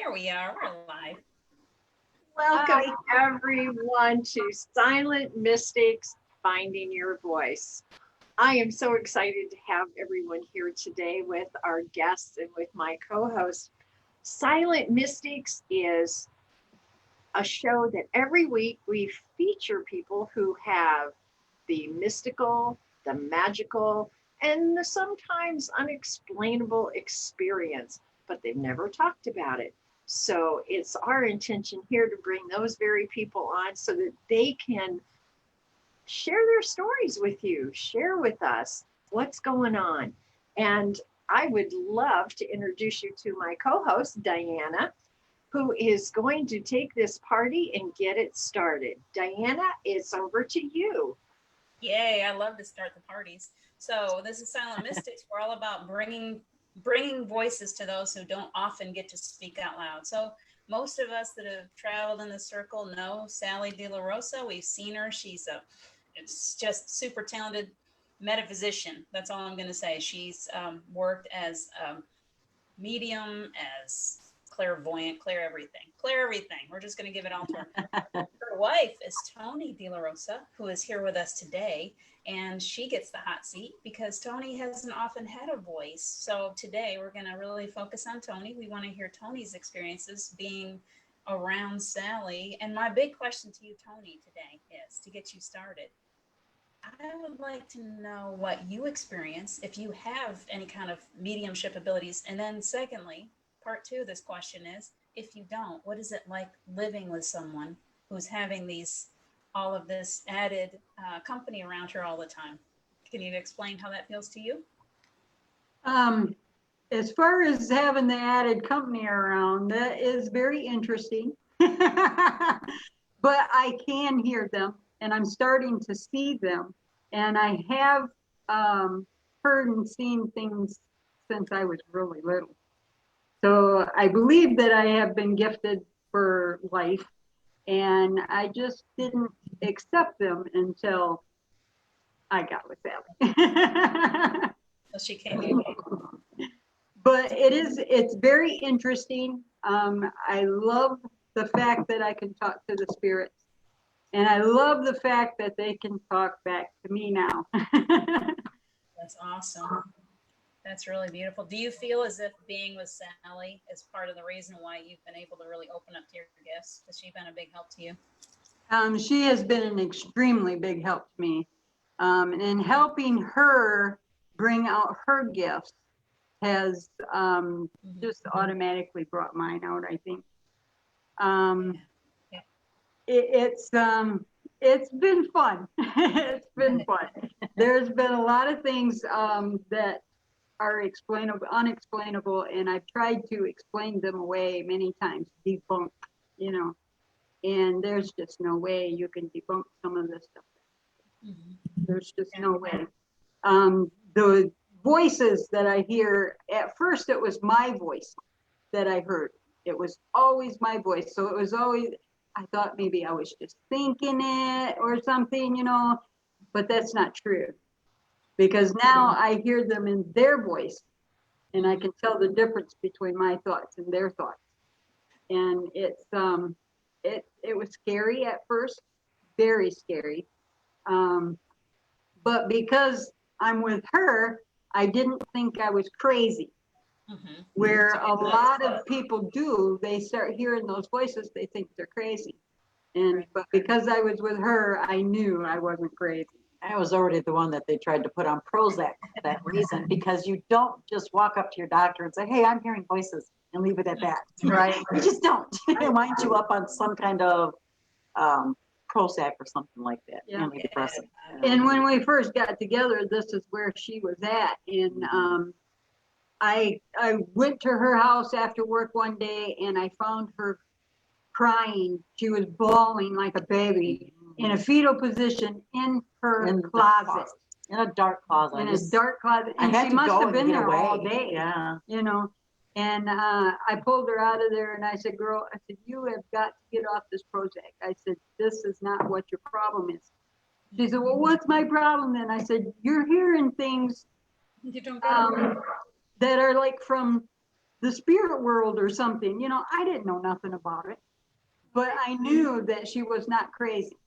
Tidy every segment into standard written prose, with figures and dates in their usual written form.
There we are. We're live. Welcome everyone to Silent Mystics Finding Your Voice. I am so excited to have everyone here today with our guests and with my co-host. Silent Mystics is a show that every week we feature people who have the mystical, the magical, and the sometimes unexplainable experience, but they've never talked about it. So it's our intention here to bring those very people on so that they can share their stories with you, share with us what's going on. And I would love to introduce you to my co-host, Diana, who is going to take this party and get it started. Diana, it's over to you. Yay, I love to start the parties. So this is Silent Mystics. We're all about bringing voices to those who don't often get to speak out loud. So most of us that have traveled in the circle know Sally DeLaRosa. We've seen her. It's just super talented metaphysician. That's all I'm going to say. She's worked as medium, as clairvoyant, clair everything. We're just going to give it all to her. Her wife is Toni DeLaRosa, who is here with us today, and she gets the hot seat because Toni hasn't often had a voice. So today we're going to really focus on Toni. We want to hear Toni's experiences being around Sally. And my big question to you, Toni, today is to get you started. I would like to know what you experience, if you have any kind of mediumship abilities. And then secondly, part two of this question is, if you don't, what is it like living with someone who's having all of this added company around her all the time? Can you explain how that feels to you? As far as having the added company around, that is very interesting. But I can hear them, and I'm starting to see them. And I have heard and seen things since I was really little. So I believe that I have been gifted for life, and I just didn't accept them until I got with Sally. So she came. But it's very interesting. I love the fact that I can talk to the spirits, and I love the fact that they can talk back to me now. That's awesome. That's really beautiful. Do you feel as if being with Sally is part of the reason why you've been able to really open up to your gifts? Has she been a big help to you? She has been an extremely big help to me. And helping her bring out her gifts has just automatically brought mine out, I think. It's been fun. It's been fun. There's been a lot of things that are unexplainable, and I've tried to explain them away many times, debunk, and there's just no way you can debunk some of this stuff. There's just no way. The voices that I hear, at first it was my voice that I heard. It was always my voice. So it was always, I thought maybe I was just thinking it or something, but that's not true. Because now I hear them in their voice, and I can tell the difference between my thoughts and their thoughts. And it was scary at first, very scary. But because I'm with her, I didn't think I was crazy. Where a lot of people do, they start hearing those voices, they think they're crazy. But because I was with her, I knew I wasn't crazy. I was already the one that they tried to put on Prozac for that reason, because you don't just walk up to your doctor and say, hey, I'm hearing voices, and leave it at that. Right. You just don't. They wind you up on some kind of Prozac or something like that. Yeah. Antidepressant. And when we first got together, this is where she was at. And I went to her house after work one day, and I found her crying. She was bawling like a baby in a fetal position in her closet. In a dark closet. In a dark closet. And she must have been there all day. Yeah. And I pulled her out of there, and I said, girl, I said, you have got to get off this Prozac. I said, this is not what your problem is. She said, well, what's my problem then? I said, you're hearing things that are like from the spirit world or something. You know, I didn't know nothing about it, but I knew that she was not crazy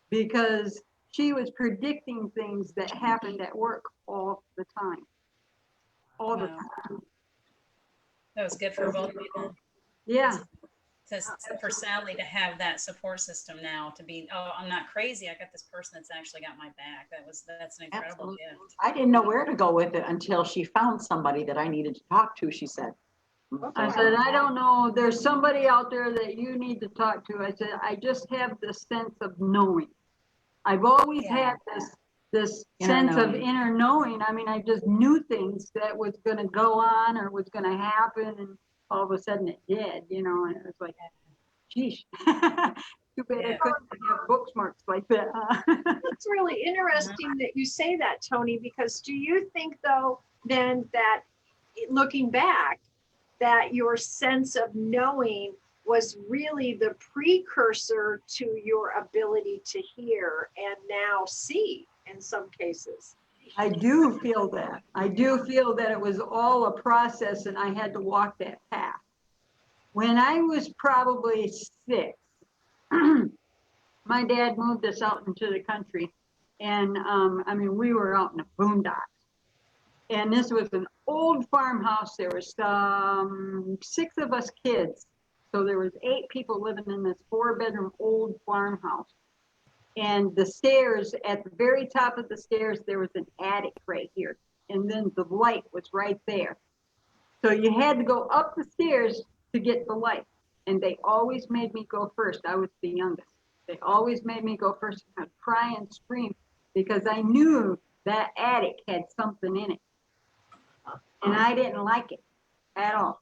because she was predicting things that happened at work all the time. All the Wow. time. That was good for both of you then. Yeah. For Sally to have that support system now, to be, oh, I'm not crazy. I got this person that's actually got my back. That's an incredible Absolutely. gift. I didn't know where to go with it until she found somebody that I needed to talk to, she said. I said, I don't know. There's somebody out there that you need to talk to. I said, I just have this sense of knowing. I've always had this sense of inner knowing. I mean, I just knew things that was going to go on or was going to happen, and all of a sudden it did, you know, and it was like, geez, too bad I couldn't have book marks like that. It's really interesting that you say that, Toni, because do you think, though, then that looking back, that your sense of knowing was really the precursor to your ability to hear and now see in some cases? I do feel that. I do feel that it was all a process and I had to walk that path. When I was probably 6, my dad moved us out into the country. And I mean, we were out in the boondocks. And this was an old farmhouse. There was 6 of us kids. So there was 8 people living in this 4-bedroom old farmhouse. And the stairs, at the very top of the stairs, there was an attic right here. And then the light was right there. So you had to go up the stairs to get the light. And they always made me go first. I was the youngest. They always made me go first. I'd cry and scream because I knew that attic had something in it. And I didn't like it at all.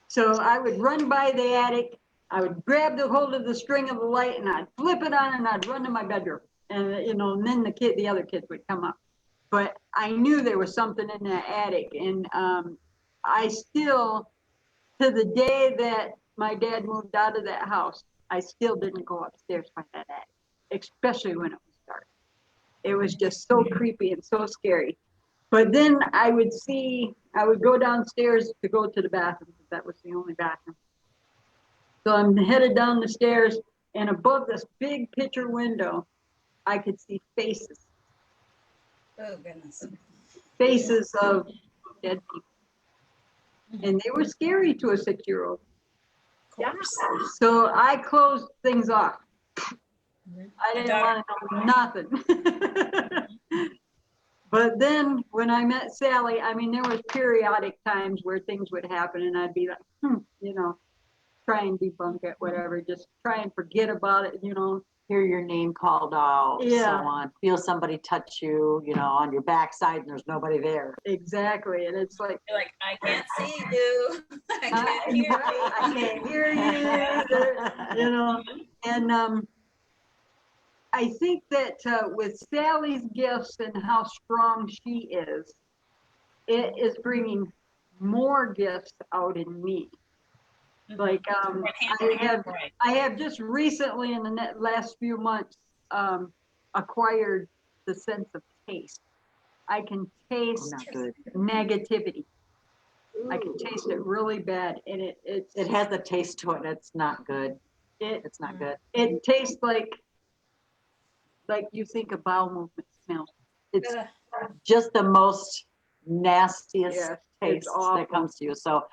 So I would run by the attic. I would grab the hold of the string of the light and I'd flip it on and I'd run to my bedroom. And, you know, and then the other kids would come up. But I knew there was something in that attic. And I still, to the day that my dad moved out of that house, I still didn't go upstairs by that attic, especially when it was dark. It was just so creepy and so scary. But then I would go downstairs to go to the bathroom, because that was the only bathroom. So I'm headed down the stairs, and above this big picture window, I could see faces. Oh, goodness. Faces of dead people. And they were scary to a 6-year-old. Of course. So I closed things off. I didn't want to know nothing. But then when I met Sally, I mean, there was periodic times where things would happen and I'd be like, you know, try and debunk it, whatever, just try and forget about it, you know. Hear your name called out, so on. Feel somebody touch you, you know, on your backside and there's nobody there. Exactly. And it's like, you're like, I can't see you. I can't hear you. I can't hear you, you know. And I think that with Sally's gifts and how strong she is, it is bringing more gifts out in me. Like I have just recently in the last few months acquired the sense of taste. I can taste negativity. I can taste it really bad, and it has a taste to it. It's not good. It's not good. It tastes like you think a bowel movement smells. It's just the most nastiest taste that comes to you. So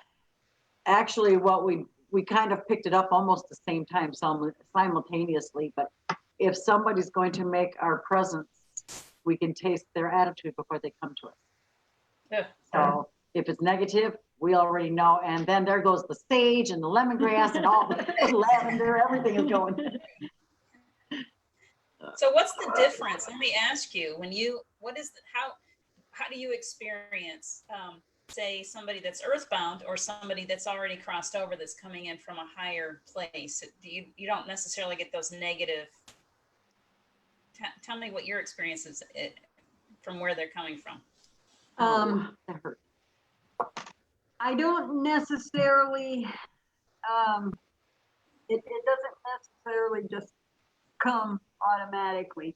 actually what we kind of picked it up almost the same time simultaneously, but if somebody's going to make our presence, we can taste their attitude before they come to us. Yeah. So if it's negative, we already know. And then there goes the sage and the lemongrass and all the lavender, everything is going. So what's the difference? Let me ask you, how do you experience, say, somebody that's earthbound or somebody that's already crossed over that's coming in from a higher place? You don't necessarily get those negative. Tell me what your experience is from where they're coming from. That hurt. I don't necessarily, it doesn't necessarily just come automatically.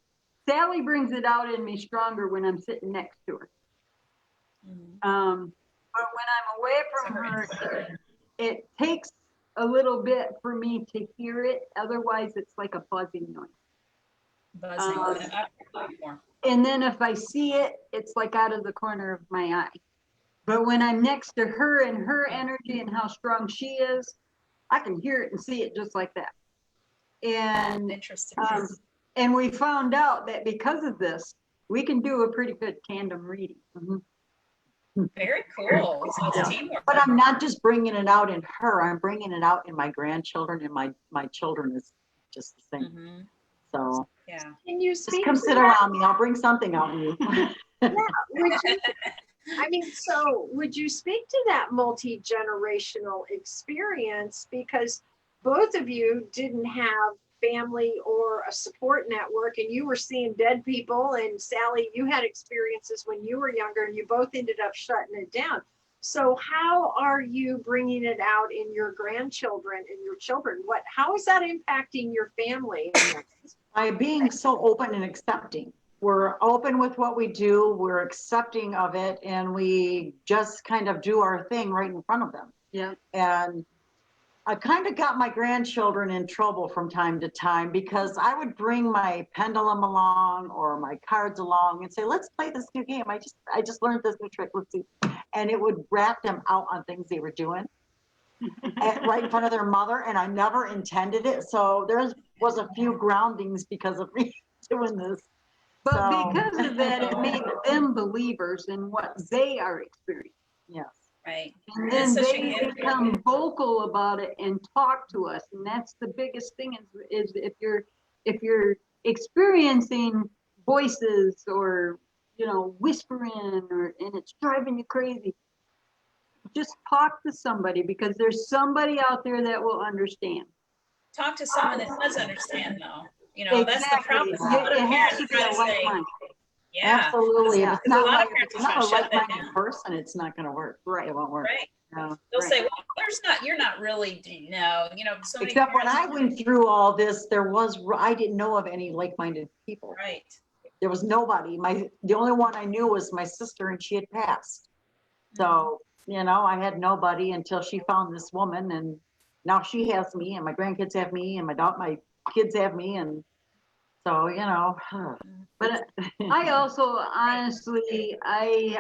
Sally brings it out in me stronger when I'm sitting next to her. But when I'm away from her, it takes a little bit for me to hear it. Otherwise, it's like a buzzing noise. Buzzing. And then if I see it, it's like out of the corner of my eye. But when I'm next to her and her energy and how strong she is, I can hear it and see it just like that. And interesting. And we found out that because of this, we can do a pretty good tandem reading. Very cool. So it's teamwork. But I'm not just bringing it out in her. I'm bringing it out in my grandchildren, and my children is just the same. So yeah. Can you just come sit around me. I'll bring something out in you. I mean, so would you speak to that multi-generational experience, because both of you didn't have family or a support network, and you were seeing dead people, and Sally, you had experiences when you were younger, and you both ended up shutting it down. So how are you bringing it out in your grandchildren and your children? How is that impacting your family? By being so open and accepting. We're open with what we do, we're accepting of it, and we just kind of do our thing right in front of them. Yeah. And I kind of got my grandchildren in trouble from time to time because I would bring my pendulum along or my cards along and say, let's play this new game. I just learned this new trick. Let's see. And it would rat them out on things they were doing right in front of their mother. And I never intended it. So there was a few groundings because of me doing this. But because of that, it made them believers in what they are experiencing. Yes. Right. And then they become vocal about it and talk to us. And that's the biggest thing is if you're experiencing voices or, whispering and it's driving you crazy, just talk to somebody, because there's somebody out there that will understand. Talk to someone that does understand, though. Exactly. That's the problem. It has to be a like mind. Yeah, absolutely. Yeah. If it's not a like-minded person, it's not going to work. Right. It won't work. Right. No. They'll say, "Well, you're not really, So except when I went through all this, I didn't know of any like-minded people. Right. There was nobody. The only one I knew was my sister, and she had passed. So, I had nobody until she found this woman, and now she has me, and my grandkids have me, and my kids have me, and so, But I also, honestly, I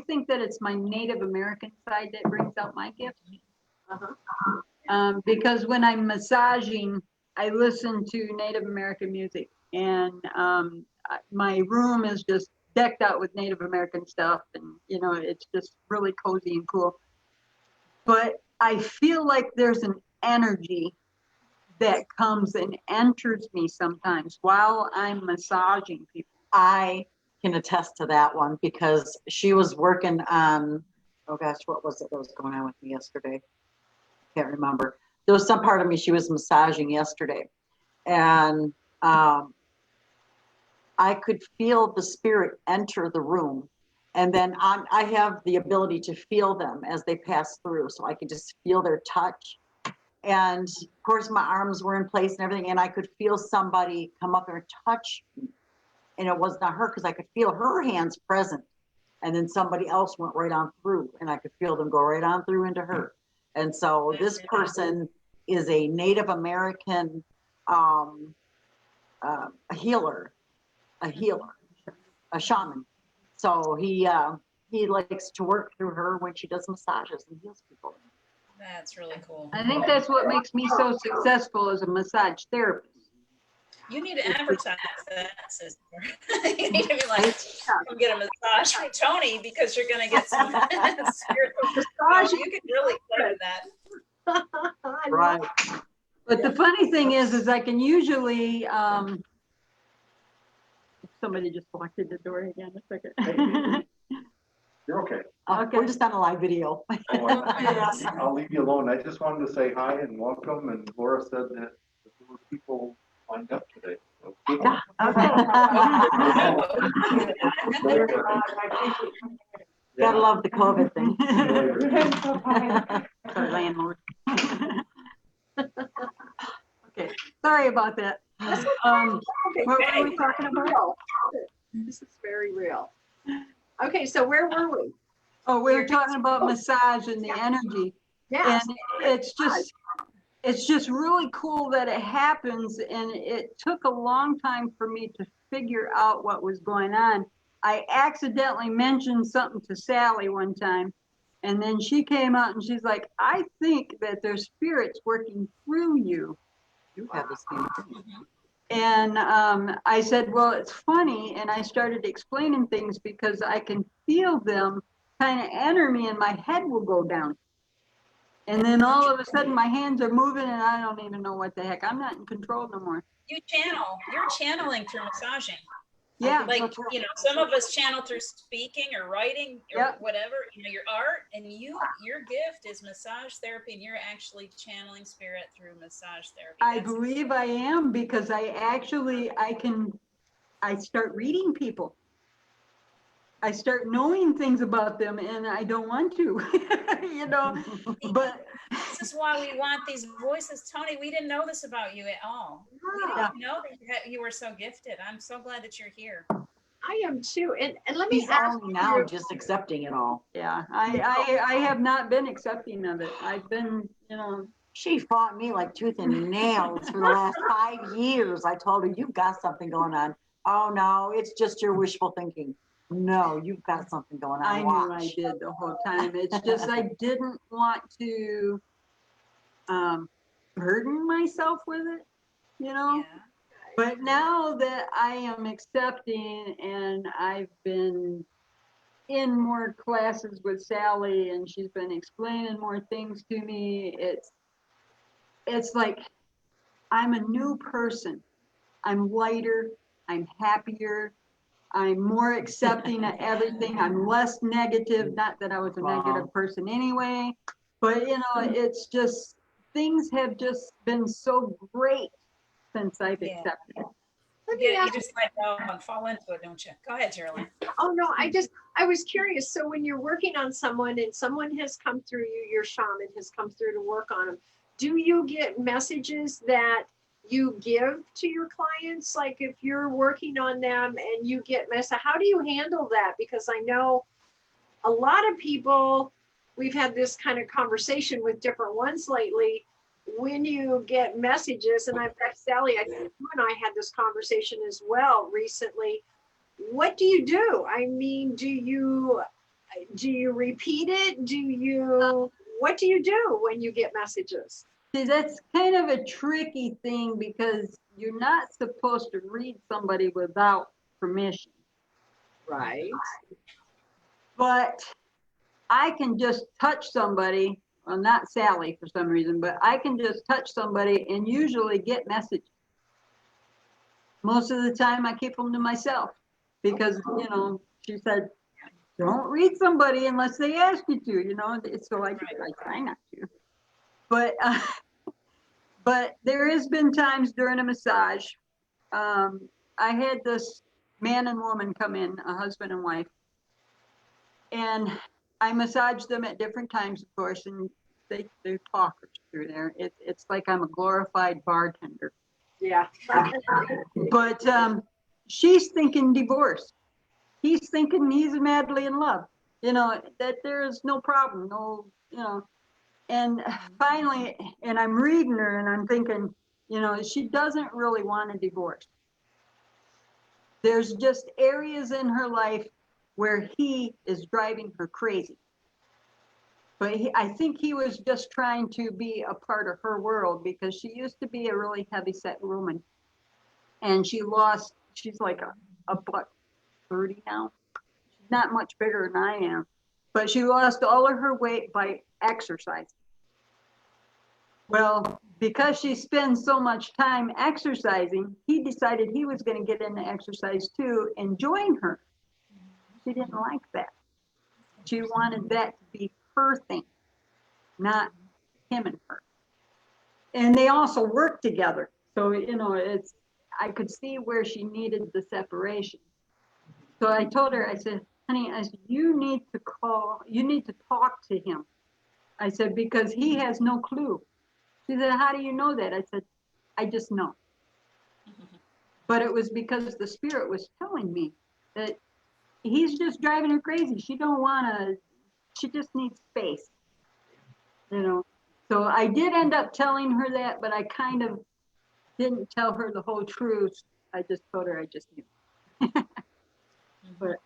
think that it's my Native American side that brings out my gift. Because when I'm massaging, I listen to Native American music, and my room is just decked out with Native American stuff, and it's just really cozy and cool. But I feel like there's an energy that comes and enters me sometimes while I'm massaging people. I can attest to that one because she was working on, oh gosh, what was it that was going on with me yesterday? Can't remember. There was some part of me she was massaging yesterday, and I could feel the spirit enter the room, and then I have the ability to feel them as they pass through, so I could just feel their touch. And of course my arms were in place and everything, and I could feel somebody come up and touch me, and it was not her because I could feel her hands present, and then somebody else went right on through, and I could feel them go right on through into her. And so this person is a Native American a healer, a shaman. So he likes to work through her when she does massages and heals people. That's really cool. I think that's what makes me so successful as a massage therapist. You need to advertise that, sister. You need to be like, come get a massage from Toni because you're going to get some spiritual massage. You could really play that. Right. But the funny thing is I can usually, somebody just walked in the door again a second. You're okay. Okay. We're just on a live video. I'll leave you alone. I just wanted to say hi and welcome. And Laura said that there were people lined up today. So Gotta love the COVID thing. Our landlord. Okay, sorry about that. What were we talking about? This is very real. Okay, so where were we? Oh, we were talking about massage and the energy. Yes. And it's just really cool that it happens. And it took a long time for me to figure out what was going on. I accidentally mentioned something to Sally one time. And then she came out and she's like, I think that there's spirits working through you. You have the same thing. And I said, well, it's funny. And I started explaining things because I can feel them kind of enter me and my head will go down. And then all of a sudden my hands are moving and I don't even know what the heck. I'm not in control no more. You're channeling through massaging. Yeah. Like, you know, some of us channel through speaking or writing or Yep. whatever, you know, your art, and your gift is massage therapy, and you're actually channeling spirit through massage therapy. I believe I am because I start reading people. I start knowing things about them and I don't want to, you know, but. This is why we want these voices. Toni, we didn't know this about you at all. We didn't know that you were so gifted. I'm so glad that you're here. I am too. And let me He's ask only now you, just accepting it all. Yeah, I have not been accepting of it. I've been, you know. She fought me like tooth and nails for the last 5 years. I told her, you've got something going on. Oh, no, it's just your wishful thinking. No, you've got something going on. I Watch. knew I did the whole time. It's just I didn't want to burden myself with it, you know. Yeah. But now that I am accepting and I've been in more classes with Sally and she's been explaining more things to me, it's like I'm a new person. I'm lighter, I'm happier, I'm more accepting of everything. I'm less negative. Not that I was a negative person anyway, but you know, it's just things have just been so great since I've accepted it. Yeah, you just let go and fall into it, don't you? Go ahead, Jeryl Anne. oh no, I was curious. So when you're working on someone and someone has come through you, your shaman has come through to work on them, do you get messages that you give to your clients? Like if you're working on them and you get how do you handle that? Because I know a lot of people, we've had this kind of conversation with different ones lately. When you get messages, and I've got Sally, I think you and I had this conversation as well recently. What do you do? I mean, do you repeat it? What do you do when you get messages? See, that's kind of a tricky thing because you're not supposed to read somebody without permission. Right. But I can just touch somebody, well, not Sally for some reason, but I can just touch somebody and usually get messages. Most of the time I keep them to myself because, you know, she said, don't read somebody unless they ask you to, you know, so I try not to. But there has been times during a massage, I had this man and woman come in, a husband and wife, and I massaged them at different times, of course, and they're talkers through there. It's like I'm a glorified bartender. Yeah. But she's thinking divorce. He's thinking he's madly in love, you know, that there is no problem, no, you know. And finally, and I'm reading her and I'm thinking, you know, she doesn't really want a divorce. There's just areas in her life where he is driving her crazy. But I think he was just trying to be a part of her world because she used to be a really heavy-set woman. And she's like a buck 30 now. She's not much bigger than I am. But she lost all of her weight by exercising. Well, because she spends so much time exercising, he decided he was going to get into exercise too and join her. She didn't like that. She wanted that to be her thing, not him and her. And they also work together. So, you know, I could see where she needed the separation. So I told her, I said, honey, you need to talk to him. I said, because he has no clue. She said, how do you know that? I said, I just know. But it was because the spirit was telling me that he's just driving her crazy. She don't want to she just needs space, you know. So I did end up telling her that, but I kind of didn't tell her the whole truth. I just told her I just knew. But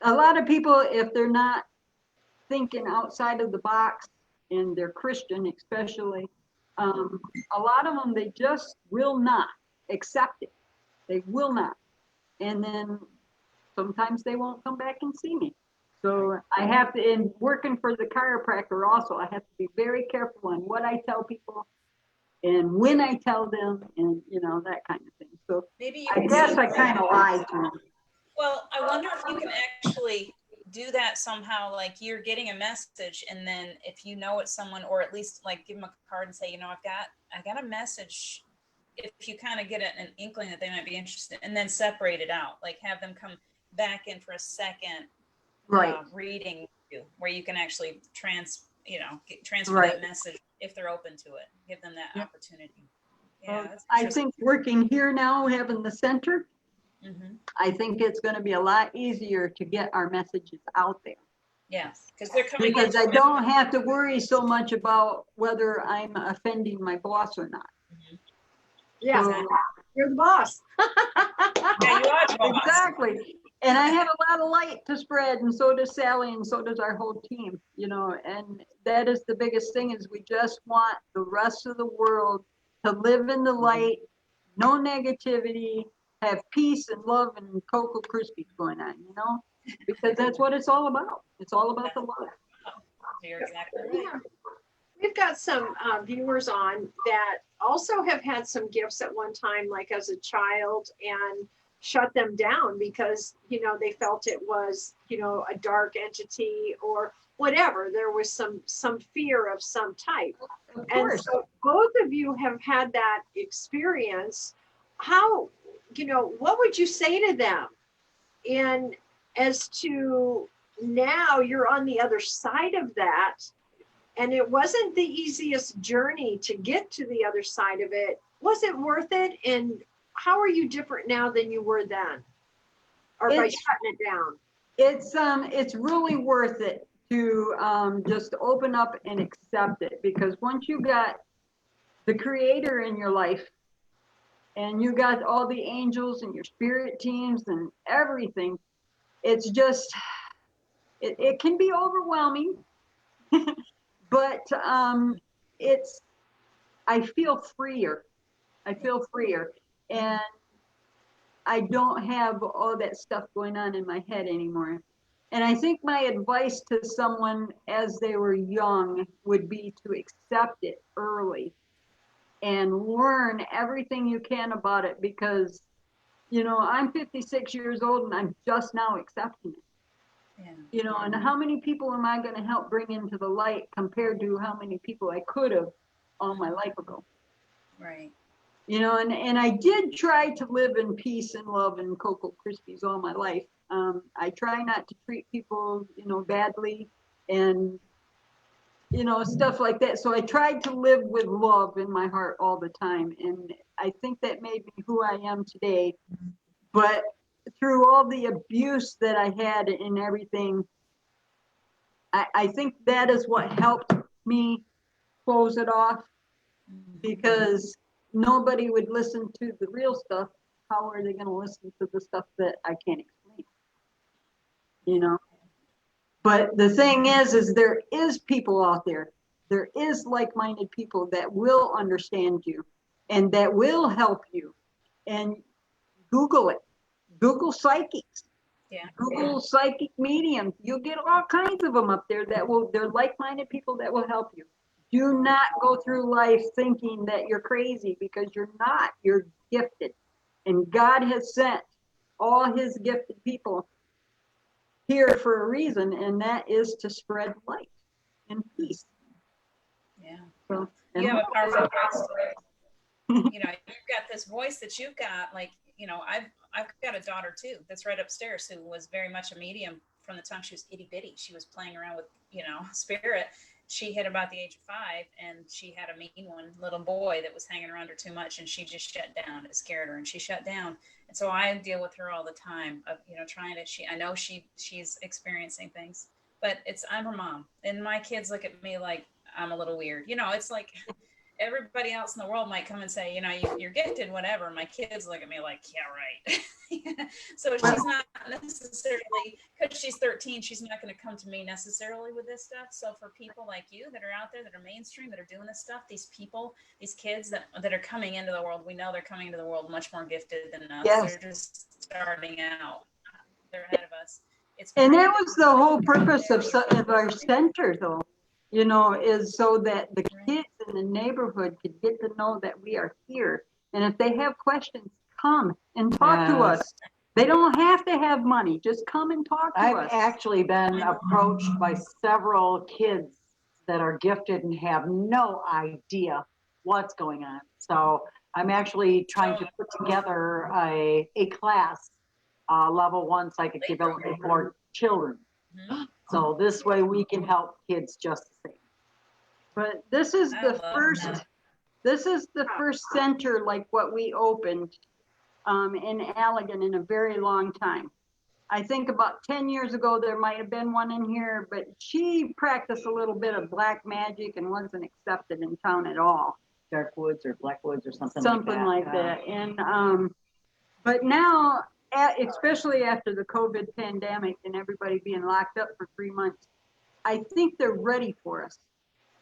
a lot of people, if they're not thinking outside of the box, and they're Christian especially, a lot of them, they just will not accept it. They will not. And then sometimes they won't come back and see me. So I have to, in working for the chiropractor also, I have to be very careful on what I tell people and when I tell them, and you know, that kind of thing. So maybe you I can guess I kind of lied to them. Well, I wonder if you can actually do that somehow, like you're getting a message, and then if you know it's someone, or at least like give them a card and say, you know, I got a message. If you kind of get an inkling that they might be interested, and then separate it out, like have them come back in for a second reading where you can actually transfer Right. that message if they're open to it. Give them that opportunity. Yeah, that's I think working here now, having the center, Mm-hmm. I think it's going to be a lot easier to get our messages out there. Yes, because they're coming. Because I don't have to worry so much about whether I'm offending my boss or not. Mm-hmm. Yeah, So, you're the boss. Yeah, you are the boss. exactly. And I have a lot of light to spread, and so does Sally, and so does our whole team, you know, and that is the biggest thing, is we just want the rest of the world to live in the light, no negativity, have peace and love and Cocoa Krispies going on, you know, because that's what it's all about. It's all about the love. You're exactly right. Yeah. We've got some viewers on that also have had some gifts at one time, like as a child, and shut them down because, you know, they felt it was, you know, a dark entity or whatever. There was some fear of some type. Of And course. so both of you have had that experience. How, you know, what would you say to them? And as to now you're on the other side of that, and it wasn't the easiest journey to get to the other side of it. Was it worth it? And how are you different now than you were then? Or by shutting it down? It's really worth it to just open up and accept it, because once you got the creator in your life and you got all the angels and your spirit teams and everything, it's just, it can be overwhelming, but it's, I feel freer. I feel freer. And I don't have all that stuff going on in my head anymore. And I think my advice to someone as they were young would be to accept it early and learn everything you can about it, because, you know, I'm 56 years old and I'm just now accepting it. Yeah. You know, and how many people am I going to help bring into the light compared to how many people I could have all my life ago? Right. You know, and I did try to live in peace and love and Cocoa Krispies all my life. I try not to treat people, you know, badly and, you know, stuff like that. So I tried to live with love in my heart all the time. And I think that made me who I am today. But through all the abuse that I had and everything, I think that is what helped me close it off, because nobody would listen to the real stuff. How are they going to listen to the stuff that I can't explain? You know? But the thing is there is people out there. There is like-minded people that will understand you and that will help you. And Google it. Google psychics. Yeah. Google psychic mediums. You'll get all kinds of them up there they're like-minded people that will help you. Do not go through life thinking that you're crazy, because you're not. You're gifted. And God has sent all his gifted people here for a reason, and that is to spread light and peace. Yeah. So, You have a powerful voice. You know, you've got this voice that you've got, like, you know, I've got a daughter too that's right upstairs who was very much a medium from the time she was itty bitty. She was playing around with, you know, spirit. She hit about the age of 5, and she had a mean little boy that was hanging around her too much, and she just shut down. It scared her, and she shut down. And so I deal with her all the time of, you know, trying to, I know she's experiencing things, but I'm her mom, and my kids look at me like I'm a little weird. You know, it's like everybody else in the world might come and say, you know, you're gifted, whatever. My kids look at me like, yeah, right. So she's not necessarily, because she's 13, she's not going to come to me necessarily with this stuff. So for people like you that are out there, that are mainstream, that are doing this stuff, these people, these kids that are coming into the world, we know they're coming into the world much more gifted than us. Yes. They're just starting out. They're ahead of us. And that was the whole purpose of our center, though, you know, is so that the kids in the neighborhood could get to know that we are here. And if they have questions, come and talk to us. They don't have to have money. Just come and talk to us. I've actually been approached by several kids that are gifted and have no idea what's going on. So I'm actually trying to put together a class, level 1 psychic development for children. So this way we can help kids just the same. But this is the first center like what we opened in Allegan in a very long time. I think about 10 years ago there might have been one in here, but she practiced a little bit of black magic and wasn't accepted in town at all. Dark woods or black woods or something like that. And but now, especially after the COVID pandemic and everybody being locked up for 3 months, I think they're ready for us.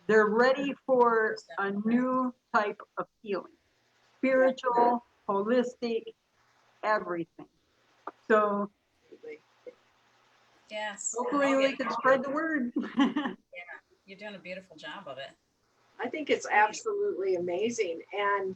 They're ready for a new type of healing, spiritual, holistic, everything. So yes, hopefully we can spread the word. Yeah, you're doing a beautiful job of it. I think it's absolutely amazing. And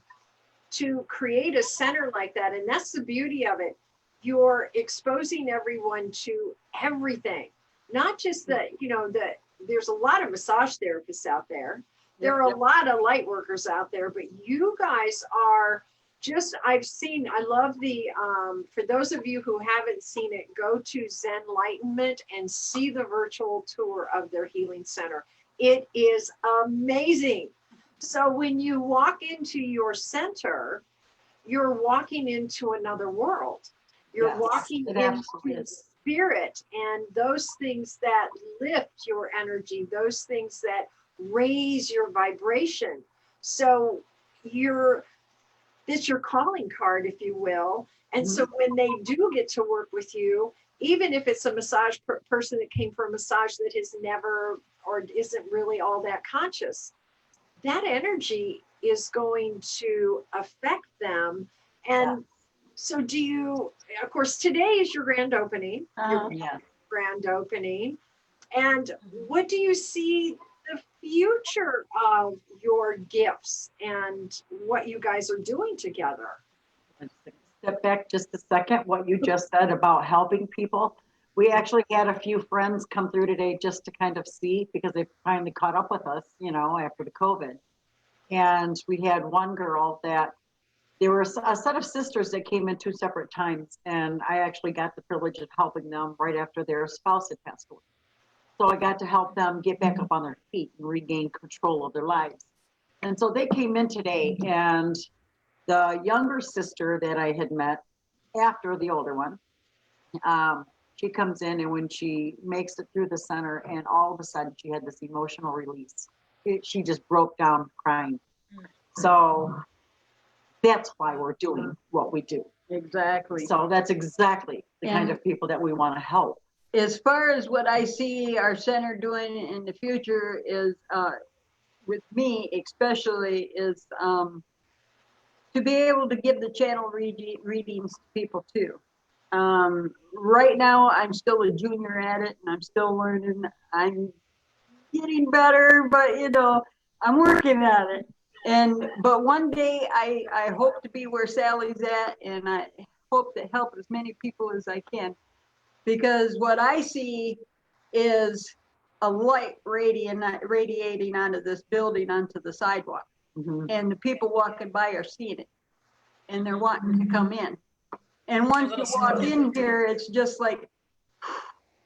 to create a center like that, and that's the beauty of it, you're exposing everyone to everything, not just that, you know, that there's a lot of massage therapists out there. There are a lot of light workers out there, but you guys are just, I love the, for those of you who haven't seen it, go to Zen Enlightenment and see the virtual tour of their healing center. It is amazing. So when you walk into your center, you're walking into another world. You're walking into spirit, and those things that lift your energy, those things that raise your vibration. So it's your calling card, if you will. And so when they do get to work with you, even if it's a massage person that came for a massage that has never or isn't really all that conscious, that energy is going to affect them. And so do you, of course, today is your grand opening, grand opening. And what do you see the future of your gifts and what you guys are doing together? Step back just a second. What you just said about helping people. We actually had a few friends come through today just to kind of see, because they finally caught up with us, you know, after the COVID. And we had one girl that there were a set of sisters that came in 2 separate times. And I actually got the privilege of helping them right after their spouse had passed away. So I got to help them get back up on their feet and regain control of their lives. And so they came in today, and the younger sister that I had met after the older one, she comes in, and when she makes it through the center, and all of a sudden she had this emotional release. She just broke down crying. So that's why we're doing what we do. Exactly. So that's exactly the kind of people that we want to help. As far as what I see our center doing in the future is, with me especially, is to be able to give the channel readings to people too. Right now, I'm still a junior at it, and I'm still learning. I'm getting better, but you know, I'm working at it. But one day, I hope to be where Sally's at, and I hope to help as many people as I can. Because what I see is a light radiating onto this building, onto the sidewalk. And the people walking by are seeing it. And they're wanting to come in. And once you walk in here, it's just like,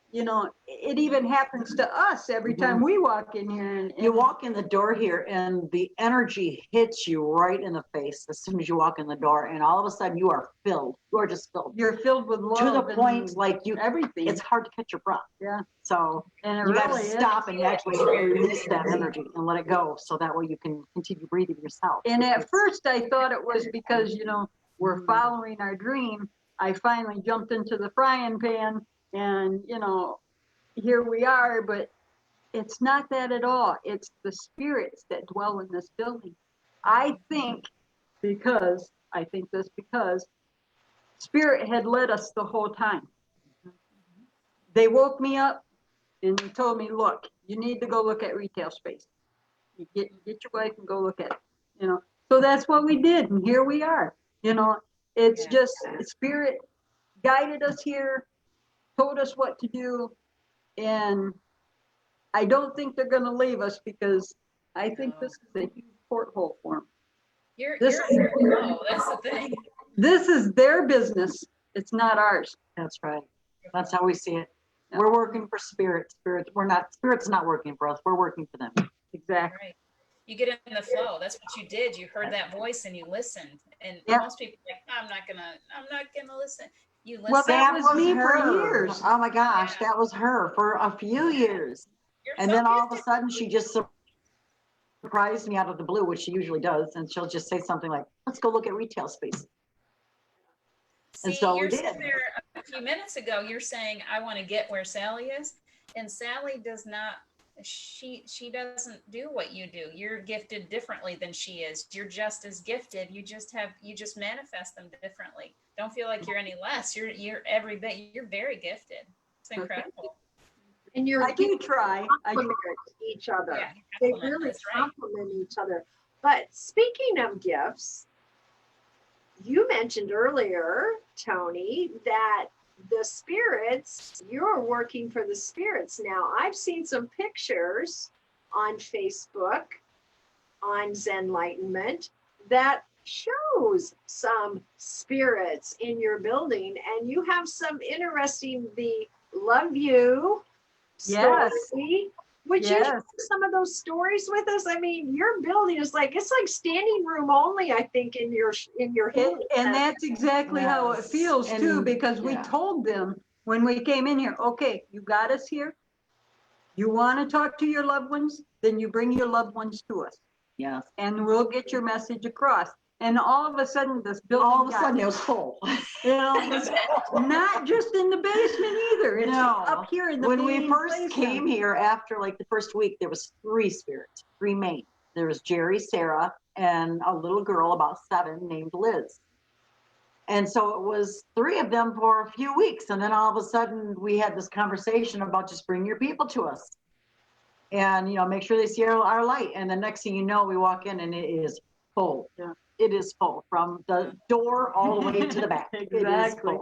you know, it even happens to us every time we walk in here. And you walk in the door here and the energy hits you right in the face as soon as you walk in the door, and all of a sudden you are filled. You are just filled. You're filled with love. To the point, like you, everything. it's hard to catch your breath. Yeah. So and you got really to stop and actually release that energy and let it go, so that way you can continue breathing yourself. And at first I thought it was because, you know, we're following our dream. I finally jumped into the frying pan and, you know, here we are, but it's not that at all. It's the spirits that dwell in this building. I think because Spirit had led us the whole time. They woke me up and told me, look, you need to go look at retail space. You get your wife and go look at it, you know. So that's what we did, and here we are. You know, it's just Spirit guided us here, told us what to do, and I don't think they're going to leave us, because I think this is a huge porthole for them. You're that's the thing. This is their business. It's not ours. That's right. That's how we see it. Yeah. We're working for Spirit. Spirit's not working for us. We're working for them. Exactly. Right. You get in the flow. That's what you did. You heard that voice and you listened. And most people are like, I'm not gonna listen. You listen. Well, that was me for years. Oh my gosh, that was her for a few years. And then all of a sudden she just surprised me out of the blue, which she usually does, and she'll just say something like, let's go look at retail space. See, and so you're we did. sitting there a few minutes ago, you're saying, I want to get where Sally is. And Sally does not, she doesn't do what you do. You're gifted differently than she is. You're just as gifted. You just manifest them differently. Don't feel like you're any less. You're every bit, you're very gifted. It's incredible. And I do try. Complement each other. Yeah, they really complement each other. But speaking of gifts, you mentioned earlier, Toni, that the spirits, you're working for the spirits now. I've seen some pictures on Facebook, on Zenlightenment, that shows some spirits in your building, and you have some interesting, the love you story. Would you share some of those stories with us? I mean, your building is like, it's like standing room only, I think, in your and that's exactly how it feels too, because we told them when we came in here, okay, you got us here. You want to talk to your loved ones, then you bring your loved ones to us. Yes. And we'll get your message across. And all of a sudden, this building it was full. You know, not just in the basement either. It's up here in the When we first came here, after like the first week, there was 3 spirits, 3 main. There was Jerry, Sarah, and a little girl about 7 named Liz. And so it was 3 of them for a few weeks. And then all of a sudden we had this conversation about just bring your people to us. And, you know, make sure they see our light. And the next thing you know, we walk in and it is full. Yeah. It is full from the door all the way to the back. Exactly.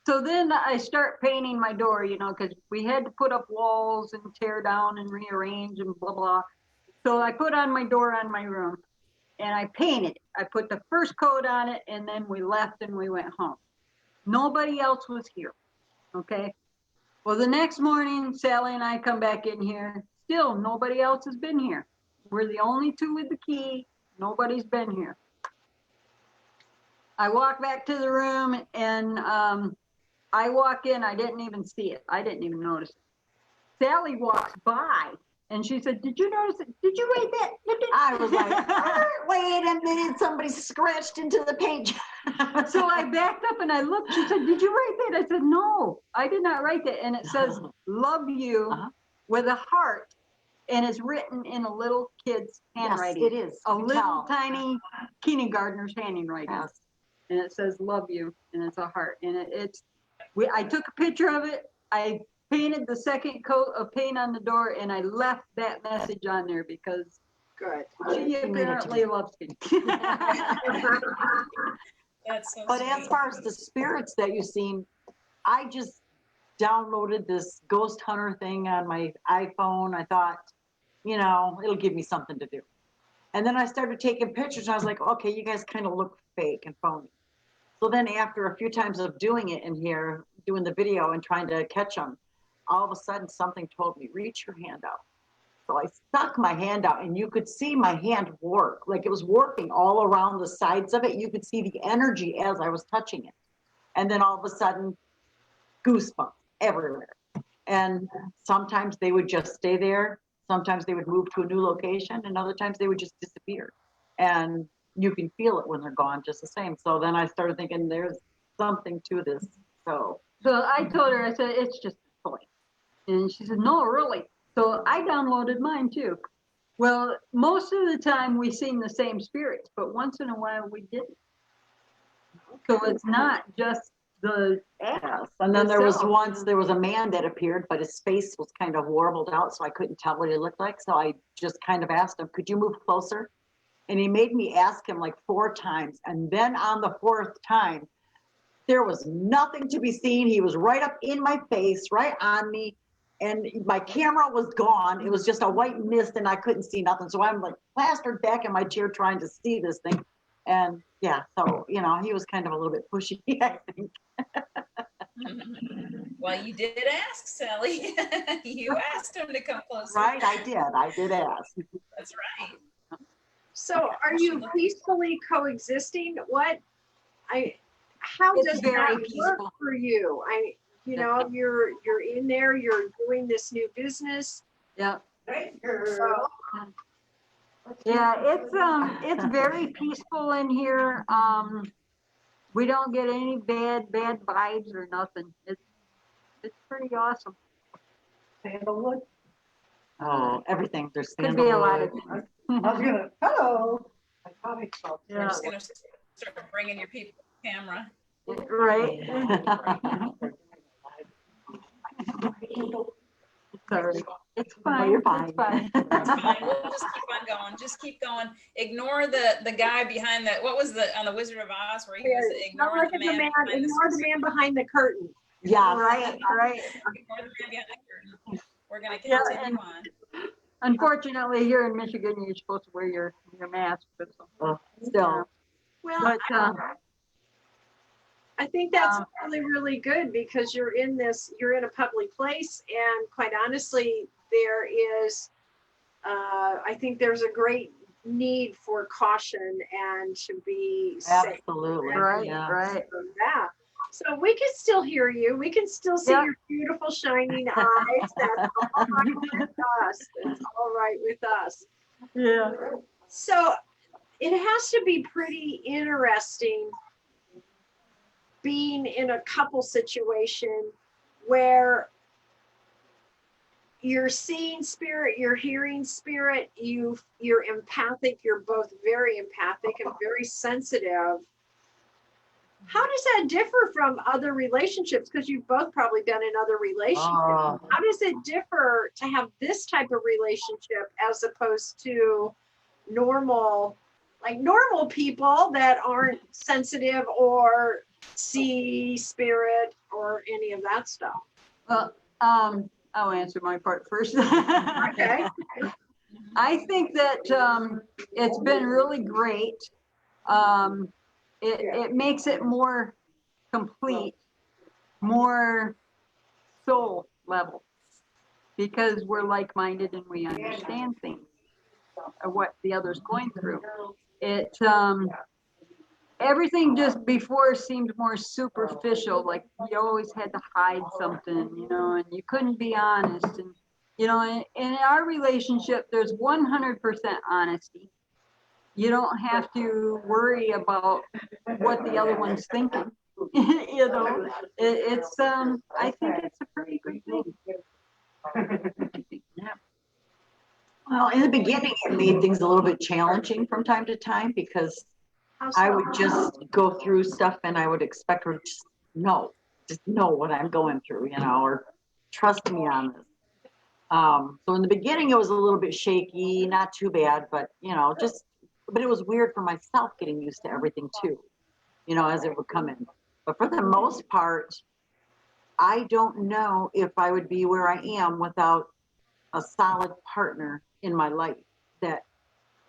So then I start painting my door, you know, because we had to put up walls and tear down and rearrange and blah, blah. So I put on my door on my room and I painted. I put the first coat on it and then we left and we went home. Nobody else was here. Okay. Well, the next morning, Sally and I come back in here. Still, nobody else has been here. We're the only 2 with the key. Nobody's been here. I walk back to the room and I walk in. I didn't even see it. I didn't even notice it. Sally walks by and she said, did you notice it? Did you write that? I was like, wait a minute, somebody scratched into the paint. So I backed up and I looked. She said, did you write that? I said, no, I did not write that. And it says, love you with a heart. And it's written in a little kid's handwriting. Yes, it is. A little tiny kindergartner's handwriting. Yes. And it says, love you, and it's a heart. And I took a picture of it. I painted the second coat of paint on the door, and I left that message on there because she apparently loves me. That's so But sweet. as far as the spirits that you've seen, I just downloaded this ghost hunter thing on my iPhone. I thought, you know, it'll give me something to do. And then I started taking pictures, and I was like, okay, you guys kind of look fake and phony. So then after a few times of doing it in here, doing the video and trying to catch them, all of a sudden something told me, reach your hand out. So I stuck my hand out, and you could see my hand work. Like it was working all around the sides of it. You could see the energy as I was touching it. And then all of a sudden, goosebumps everywhere. And sometimes they would just stay there. Sometimes they would move to a new location, and other times they would just disappear. And you can feel it when they're gone just the same. So then I started thinking there's something to this. So I told her, I said, it's just a toy. And she said, no, really. So I downloaded mine too. Well, most of the time we seen the same spirits, but once in a while we didn't. So it's not just the yes. And then there was a man that appeared, but his face was kind of warbled out, so I couldn't tell what he looked like. So I just kind of asked him, could you move closer? And he made me ask him like 4 times. And then on the 4th time, there was nothing to be seen. He was right up in my face, right on me. And my camera was gone. It was just a white mist and I couldn't see nothing. So I'm like plastered back in my chair trying to see this thing. And yeah, so, you know, he was kind of a little bit pushy, I think. Well, you did ask, Sally. You asked him to come closer. Right, I did ask. That's right. So are you peacefully coexisting? How It's does very that peaceful. work for you? You know, you're in there, you're doing this new business. Yeah. So, Yeah, it's very peaceful in here. We don't get any bad vibes or nothing. It's pretty awesome. Sandalwood? Oh, everything. There's Could sandalwood. be a lot of things. I was gonna, hello. I thought I saw We're just going to start bringing your people camera. Right. Sorry. It's fine. Oh, you're fine. It's fine. It's fine. We'll just keep on going. Just keep going. Ignore the guy behind the, what was the, on the Wizard of Oz where he was ignore the man behind the curtain. Yeah. Right. Ignore the man behind the curtain. We're going to continue on. Unfortunately, here in Michigan, you're supposed to wear your mask. But Still. Well, but I think that's really, really good because you're in a public place, and quite honestly, there is, I think there's a great need for caution and to be safe. Absolutely. right, Yeah. right. Yeah. So we can still hear you. We can still see your beautiful shining eyes. That's all right with us. That's all right with us. Yeah. So it has to be pretty interesting being in a couple situation where you're seeing spirit, you're hearing spirit, you're empathic, you're both very empathic and very sensitive. How does that differ from other relationships? Because you've both probably been in other relationships. How does it differ to have this type of relationship as opposed to normal people that aren't sensitive or see spirit or any of that stuff? Well, I'll answer my part first. Okay. I think that it's been really great. It makes it more complete, more soul level, because we're like-minded and we understand things of what the other's going through. It everything just before seemed more superficial, like you always had to hide something, you know, and you couldn't be honest. And you know, in our relationship, there's 100% honesty. You don't have to worry about what the other one's thinking. You know, it's I think it's a pretty good thing. Yeah. Well, in the beginning, it made things a little bit challenging from time to time because I would just go through stuff and I would expect her to just know what I'm going through, you know, or trust me on this. So in the beginning, it was a little bit shaky, not too bad, but you know, but it was weird for myself getting used to everything too, you know, as it would come in. But for the most part, I don't know if I would be where I am without a solid partner in my life that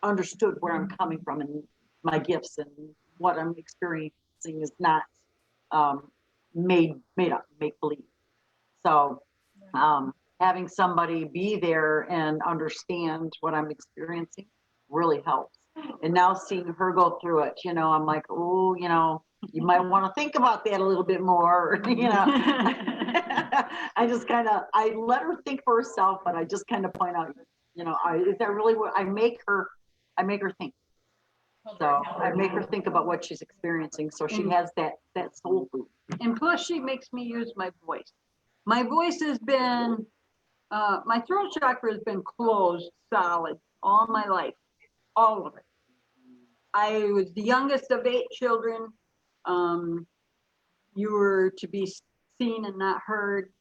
understood where I'm coming from and my gifts and what I'm experiencing is not made up, make believe. So Having somebody be there and understand what I'm experiencing really helps. And now seeing her go through it, you know, I'm like, oh, you know, you might want to think about that a little bit more, you know. I just kind of, I let her think for herself, but I just kind of point out, you know, is that really what I make her think. So I make her think about what she's experiencing, so she has that soul food. And plus, she makes me use my voice. My voice has been, my throat chakra has been closed solid all my life, all of it. I was the youngest of 8 children. You were to be seen and not heard.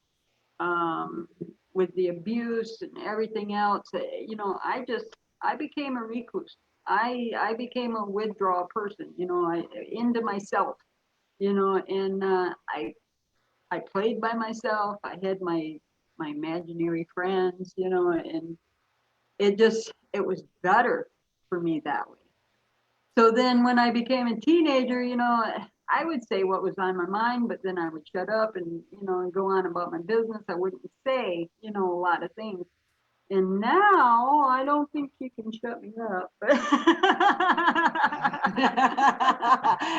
With the abuse and everything else, you know, I became a recluse. I became a withdrawal person, you know, into myself, you know, and I played by myself. I had my imaginary friends, you know, and it was better for me that way. So then when I became a teenager, you know, I would say what was on my mind, but then I would shut up and, you know, and go on about my business. I wouldn't say, you know, a lot of things. And now I don't think you can shut me up.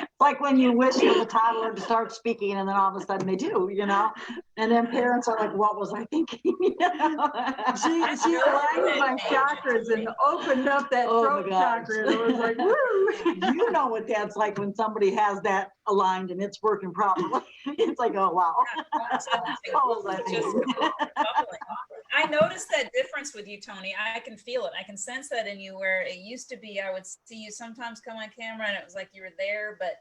It's like when you wish for the toddler to start speaking and then all of a sudden they do, you know? And then parents are like, what was I thinking? You know? She aligned my chakras and opened up that throat chakra. And it was like, woo! You know what that's like when somebody has that aligned and it's working properly. It's like, oh, wow. I noticed that difference with you, Toni. I can feel it. I can sense that in you, where it used to be I would see you sometimes come on camera and it was like you were there, but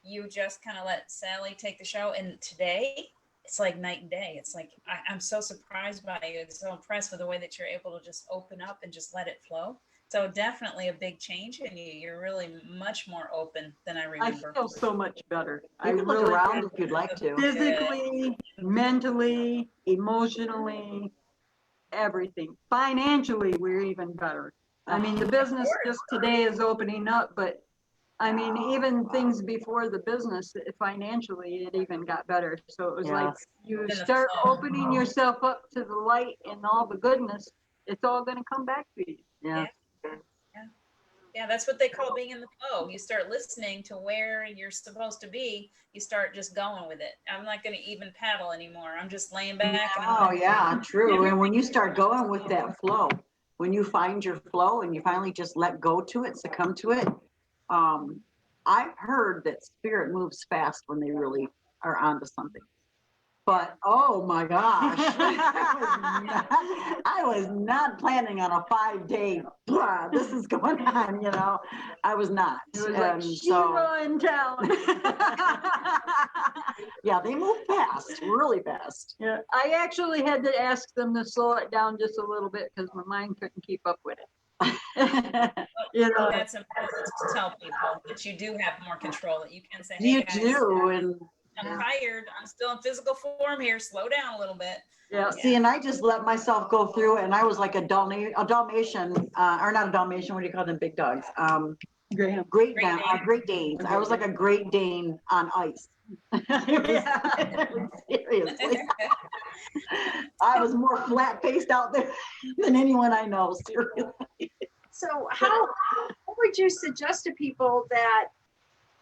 you just kind of let Sally take the show. And today it's like night and day. It's like I'm so surprised by you. I'm so impressed with the way that you're able to just open up and just let it flow. So definitely a big change in you. You're really much more open than I remember. I feel so much better. You can look around if you'd like to. Physically, mentally, emotionally, everything. Financially, we're even better. I mean, the business just today is opening up, but I mean, even things before the business, financially, it even got better. So it was like you start opening yourself up to the light and all the goodness, it's all going to come back to you. Yeah, that's what they call being in the flow. You start listening to where you're supposed to be. You start just going with it. I'm not going to even paddle anymore. I'm just laying back. Oh, yeah, true. And when you start going with that flow, when you find your flow and you finally just let go to it, succumb to it, I've heard that spirit moves fast when they really are onto something. But oh my gosh, I was not planning on a 5-day. This is going on, you know. I was not. It was like Shiva in town. Yeah, they move fast, really fast. Yeah, I actually had to ask them to slow it down just a little bit because my mind couldn't keep up with it. You know, that's important to tell people that you do have more control. That you can say, hey, you guys, do, and I'm tired. I'm still in physical form here. Slow down a little bit. Yeah. See, and I just let myself go through it, and I was like a Dalmatian, or not a Dalmatian. What do you call them? Big dogs. Great Danes. I was like a Great Dane on ice. Seriously. I was more flat-faced out there than anyone I know. Seriously. So what would you suggest to people that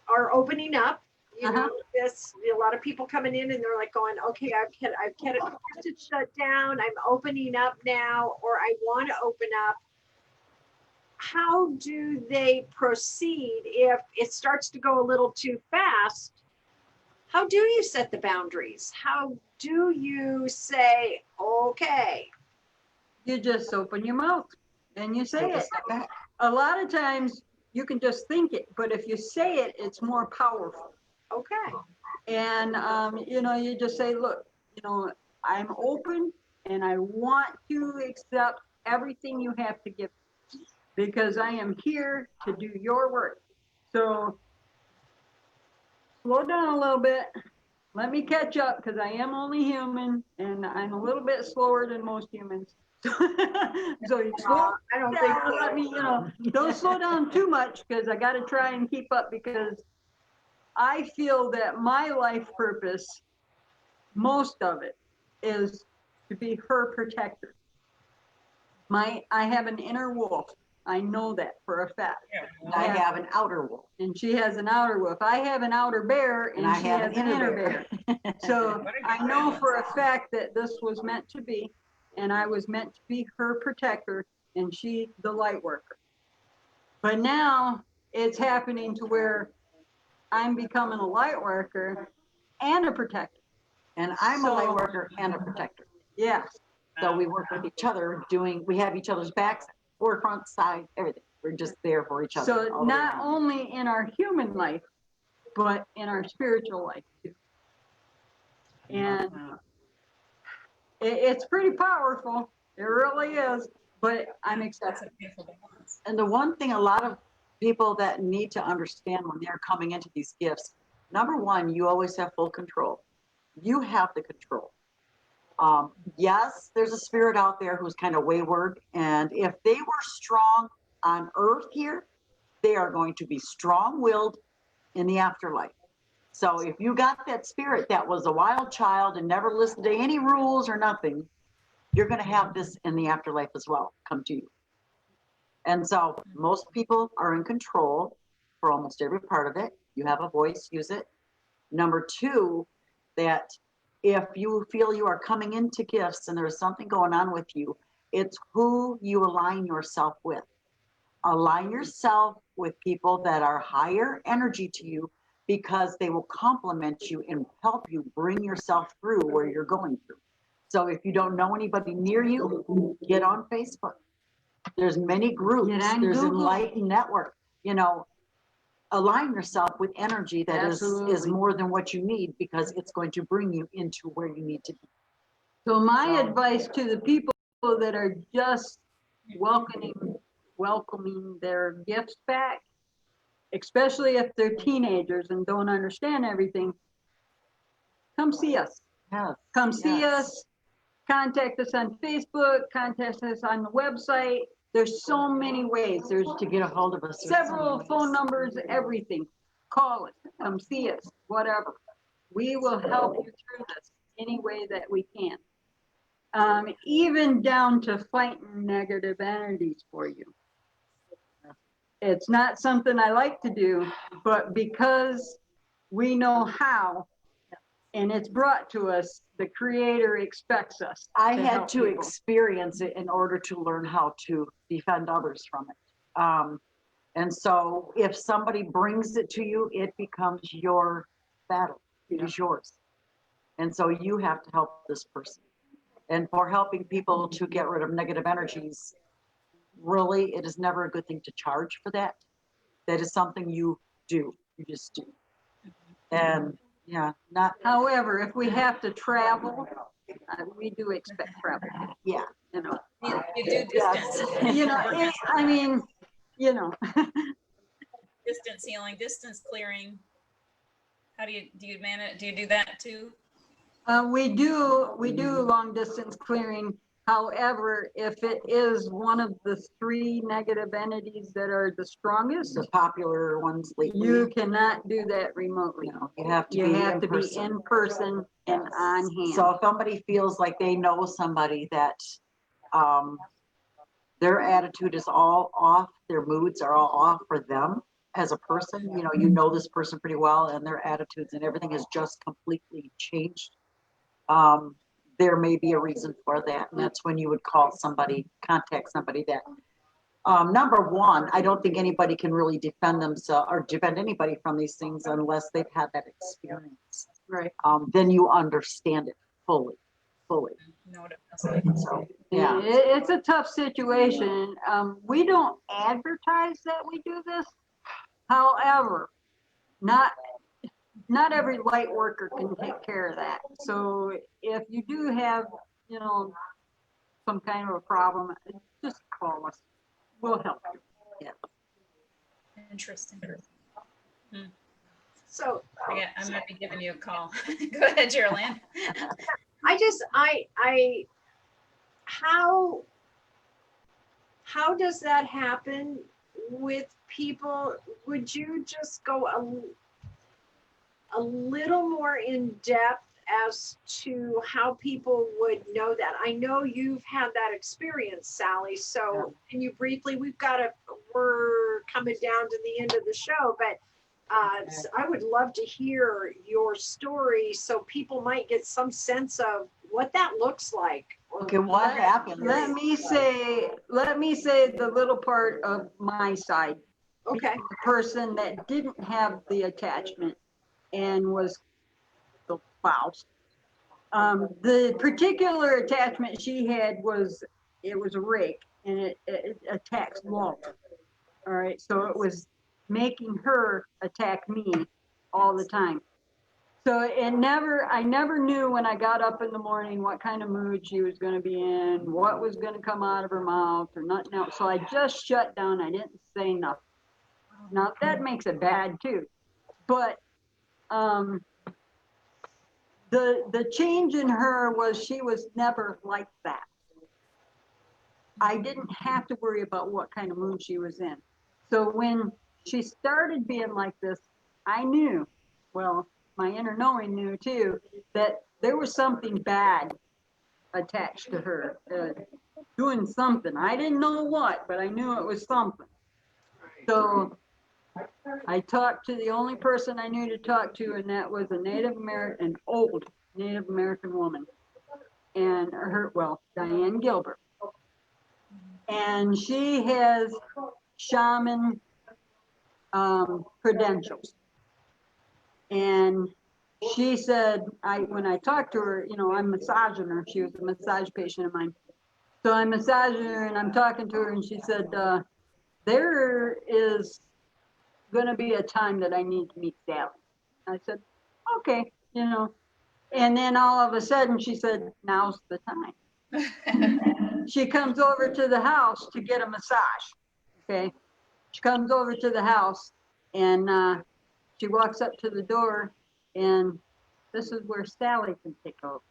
are opening up? You know, a lot of people coming in and they're like going, okay, I've kept it shut down. I'm opening up now, or I want to open up. How do they proceed if it starts to go a little too fast? How do you set the boundaries? How do you say, okay? You just open your mouth and you say it. A lot of times you can just think it, but if you say it, it's more powerful. Okay. And, you know, you just say, look, you know, I'm open and I want to accept everything you have to give because I am here to do your work. So slow down a little bit. Let me catch up because I am only human and I'm a little bit slower than most humans. So you slow I don't down, think so. let me, you know, don't slow down too much because I got to try and keep up because I feel that my life purpose, most of it, is to be her protector. I have an inner wolf. I know that for a fact. I have an outer wolf. And she has an outer wolf. I have an outer bear, and I she have has an an inner inner bear. So I know for a fact that this was meant to be, and I was meant to be her protector, and she the light worker. But now it's happening to where I'm becoming a light worker and a protector. And I'm a light worker and a protector. Yes. So we work with each other we have each other's backs, forward, front, side, everything. We're just there for each other. So not only in our human life, but in our spiritual life too. And it's pretty powerful. It really is. But I'm excited. And the one thing a lot of people that need to understand when they're coming into these gifts, number one, you always have full control. You have the control. Yes, there's a spirit out there who's kind of wayward. And if they were strong on earth here, they are going to be strong-willed in the afterlife. So if you got that spirit that was a wild child and never listened to any rules or nothing, you're going to have this in the afterlife as well come to you. And so most people are in control for almost every part of it. You have a voice, use it. Number two, that if you feel you are coming into gifts and there's something going on with you, it's who you align yourself with. Align yourself with people that are higher energy to you, because they will complement you and help you bring yourself through where you're going through. So if you don't know anybody near you, get on Facebook. There's many groups. There's Enlightened Network. You know, align yourself with energy that is more than what you need, because it's going to bring you into where you need to be. So my advice to the people that are just welcoming their gifts back, especially if they're teenagers and don't understand everything, come see us. Yes. Come see us. Contact us on Facebook. Contact us on the website. There's so many ways. There's To get a hold of us. several phone numbers, everything. Call us. Come see us. Whatever. We will help you through this any way that we can. Even down to fighting negative entities for you. It's not something I like to do, but because we know how, and it's brought to us, the Creator expects us. I had to people. experience it in order to learn how to defend others from it. And so if somebody brings it to you, it becomes your battle. It is yours. And so you have to help this person. And for helping people to get rid of negative energies, really, it is never a good thing to charge for that. That is something you do. You just do. And yeah, not. However, if we have to travel, we do expect travel. Yeah. You know. You do distance. You know, I mean, you know. Distance healing, distance clearing. How do you manage? Do you do that too? We do long distance clearing. However, if it is one of the 3 negative entities that are the strongest, The popular ones lately. you cannot do that remotely. No, you have to be in person and on hand. So if somebody feels like they know somebody that their attitude is all off, their moods are all off for them as a person, you know this person pretty well, and their attitudes and everything has just completely changed. There may be a reason for that, and that's when you would contact somebody that, number one, I don't think anybody can really defend themselves or defend anybody from these things unless they've had that experience. Right. Then you understand it fully. No, So, yeah. It's a tough situation. We don't advertise that we do this. However, not every light worker can take care of that. So if you do have, some kind of a problem, just call us. We'll help you. Yeah. Interesting. So I'm gonna be giving you a call. Go ahead, Jeryl Anne. how does that happen with people? Would you just go a little more in depth as to how people would know that? I know you've had that experience, Sally. So can you briefly, we're coming down to the end of the show, but I would love to hear your story so people might get some sense of what that looks like. Okay, what happened? Let me say the little part of my side. Okay. The person that didn't have the attachment and was the spouse. The particular attachment she had was a rake, and it attacks love. All right, so it was making her attack me all the time. So I never knew when I got up in the morning what kind of mood she was going to be in, what was going to come out of her mouth, or nothing else. So I just shut down. I didn't say nothing. Now that makes it bad too, but the change in her was she was never like that. I didn't have to worry about what kind of mood she was in. So when she started being like this, I knew, well, my inner knowing knew too, that there was something bad attached to her, doing something. I didn't know what, but I knew it was something. So I talked to the only person I knew to talk to, and that was an old Native American woman, and Diane Gilbert. And she has shaman credentials. And she said, when I talked to her, I'm massaging her. She was a massage patient of mine. So I'm massaging her and I'm talking to her, and she said, there is going to be a time that I need to meet Sally. I said, okay, And then all of a sudden she said, now's the time. She comes over to the house to get a massage. Okay. She comes over to the house and she walks up to the door, and this is where Sally can take over.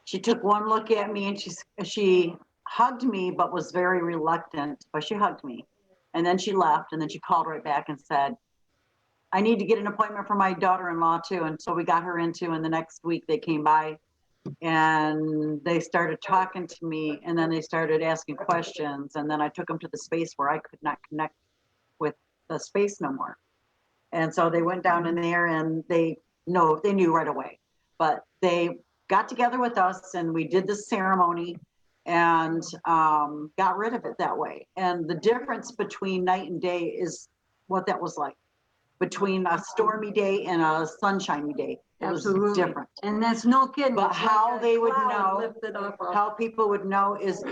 She took one look at me and she hugged me, but was very reluctant, but she hugged me. And then she left, and then she called right back and said, I need to get an appointment for my daughter-in-law too. And so we got her into, and the next week they came by and they started talking to me, and then they started asking questions. And then I took them to the space where I could not connect with the space no more. And so they went down in there, and they knew right away, but they got together with us and we did the ceremony and got rid of it that way. And the difference between night and day is what that was like. Between a stormy day and a sunshiny day, it Absolutely. was different. And that's no kidding. But how like they would know, how people would know is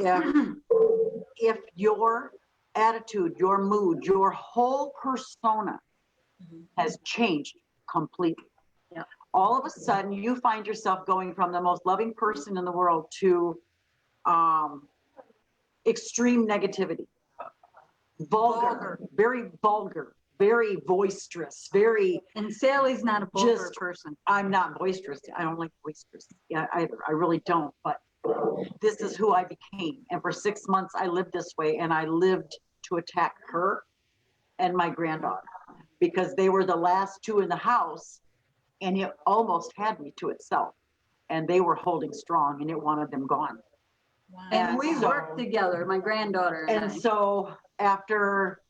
if your attitude, your mood, your whole persona has changed completely. Yeah. All of a sudden, you find yourself going from the most loving person in the world to extreme negativity, vulgar, very vulgar, very boisterous, very. And Sally's not a vulgar person. I'm not boisterous. I don't like boisterous. Yeah, I really don't. But this is who I became. And for 6 months, I lived this way, and I lived to attack her and my granddaughter because they were the last two in the house, and it almost had me to itself. And they were holding strong, and it wanted them gone. Wow. And we worked together, my granddaughter and I. So after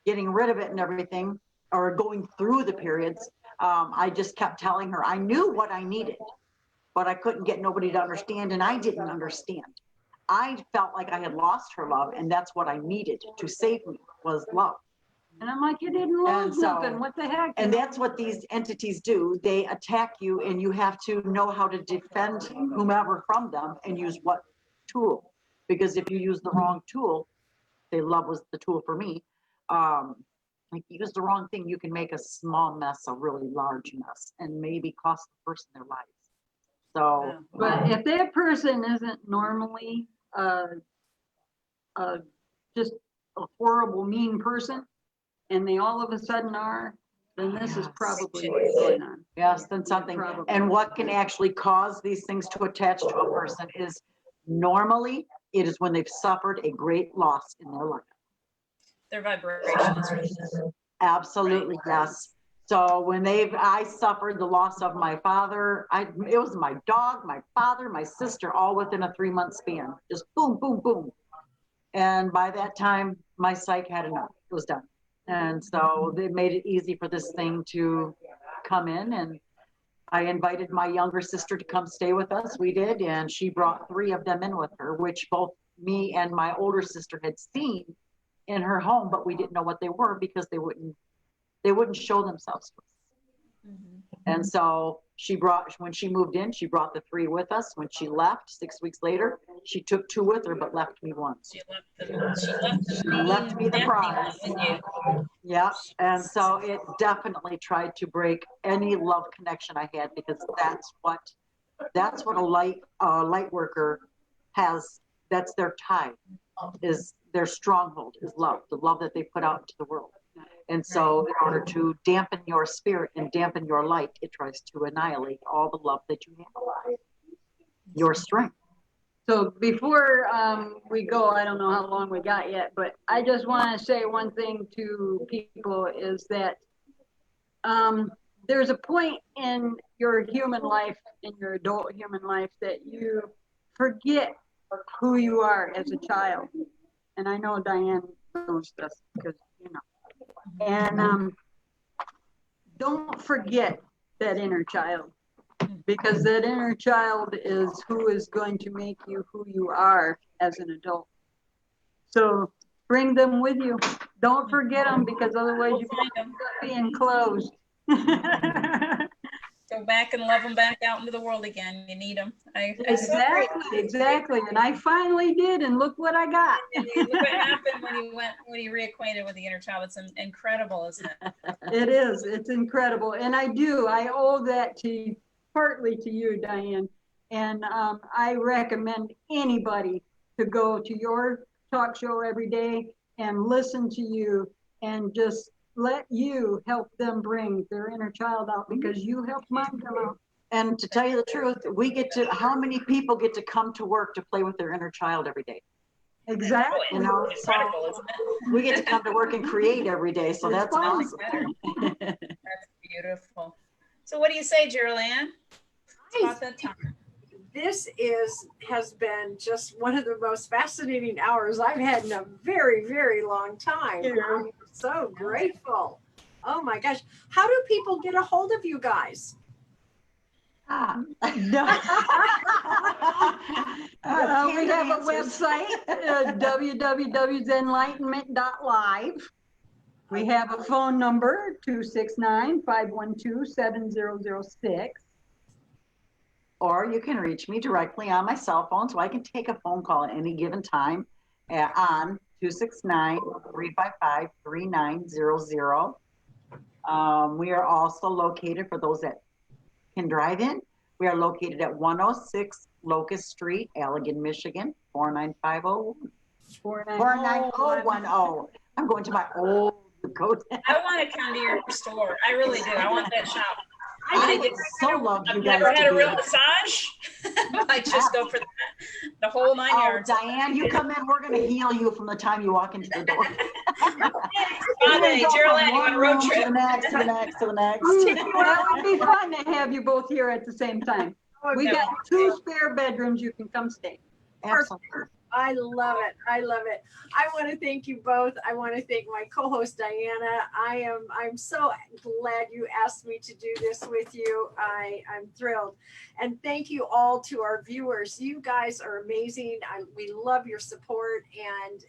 getting rid of it and everything, or going through the periods, I just kept telling her I knew what I needed, but I couldn't get nobody to understand, and I didn't understand. I felt like I had lost her love, and that's what I needed to save me was love. And I'm like, you didn't lose nothing. What the heck? And that's what these entities do. They attack you, and you have to know how to defend whomever from them and use what tool. Because if you use the wrong tool, say love was the tool for me. If you use the wrong thing, you can make a small mess a really large mess and maybe cost the person their lives. So, but if that person isn't normally just a horrible, mean person, and they all of a sudden are, then this is probably what's going on. Yes, then something. Probably. And what can actually cause these things to attach to a person is normally it is when they've suffered a great loss in their life. Their vibration is raised. Absolutely, right. Yes. So when I suffered the loss of my father, it was my dog, my father, my sister, all within a 3-month span, just boom, boom, boom. And by that time, my psych had enough. It was done. And so they made it easy for this thing to come in. And I invited my younger sister to come stay with us. We did. And she brought 3 of them in with her, which both me and my older sister had seen in her home, but we didn't know what they were because they wouldn't show themselves to us. Mm-hmm. And so when she moved in, she brought the 3 with us. When she left 6 weeks later, she took 2 with her, but left me 1. She left me the prize. Yeah. And so it definitely tried to break any love connection I had, because that's what a light worker has. That's their tie, is their stronghold, is love, the love that they put out into the world. And so in order to dampen your spirit and dampen your light, it tries to annihilate all the love that you have, your strength. So before we go, I don't know how long we got yet, but I just want to say one thing to people is that there's a point in your human life, in your adult human life, that you forget who you are as a child. And I know Diane knows this because, you know. And don't forget that inner child, because that inner child is who is going to make you who you are as an adult. So bring them with you. Don't forget them, because otherwise you be enclosed. Go back and love them back out into the world again. You need them. Exactly. And I finally did, and look what I got. Look what happened when you reacquainted with the inner child. It's incredible, isn't it? It is. It's incredible. And I owe that partly to you, Diane. And I recommend anybody to go to your talk show every day and listen to you and just let you help them bring their inner child out, because you helped mine come out. And to tell you the truth, how many people get to come to work to play with their inner child every day? Exactly. You know, it's incredible, isn't it? We get to come to work and create every day. So that's awesome. That's beautiful. So what do you say, Jeryl Anne? About that time. This has been just one of the most fascinating hours I've had in a very, very long time. Yeah. I'm so grateful. Oh my gosh. How do people get a hold of you guys? We have a website, www.zenlightenment.live. We have a phone number, 269-512-7006. Or you can reach me directly on my cell phone, so I can take a phone call at any given time on 269-355-3900. We are also located, for those that can drive in, we are located at 106 Locust Street, Allegan, Michigan, 49501. 49010. I'm going to my old code. I want to come to your store. I really do. I want that shop. I would so love you guys. I've never had a real massage. I just go for the whole 9 yards. Diane, you come in. We're going to heal you from the time you walk into the door. Jeryl Anne, you want a road trip? To the next. That would be fun to have you both here at the same time. We got 2 spare bedrooms. You can come stay. Absolutely. I love it. I love it. I want to thank you both. I want to thank my co-host Diana. I'm so glad you asked me to do this with you. I'm thrilled. And thank you all to our viewers. You guys are amazing. We love your support, and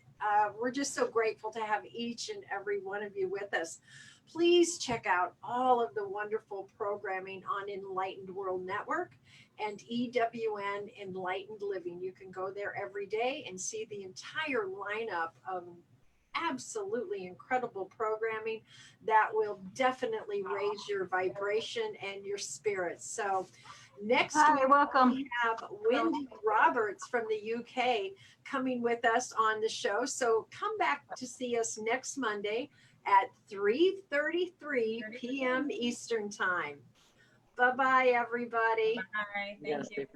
we're just so grateful to have each and every one of you with us. Please check out all of the wonderful programming on Enlightened World Network and EWN Enlightened Living. You can go there every day and see the entire lineup of absolutely incredible programming that will definitely raise your vibration and your spirits. So next week, we have Wendy Roberts from the UK coming with us on the show. So come back to see us next Monday at 3:33 p.m. Eastern Time. Bye-bye, everybody. Bye. Thank you.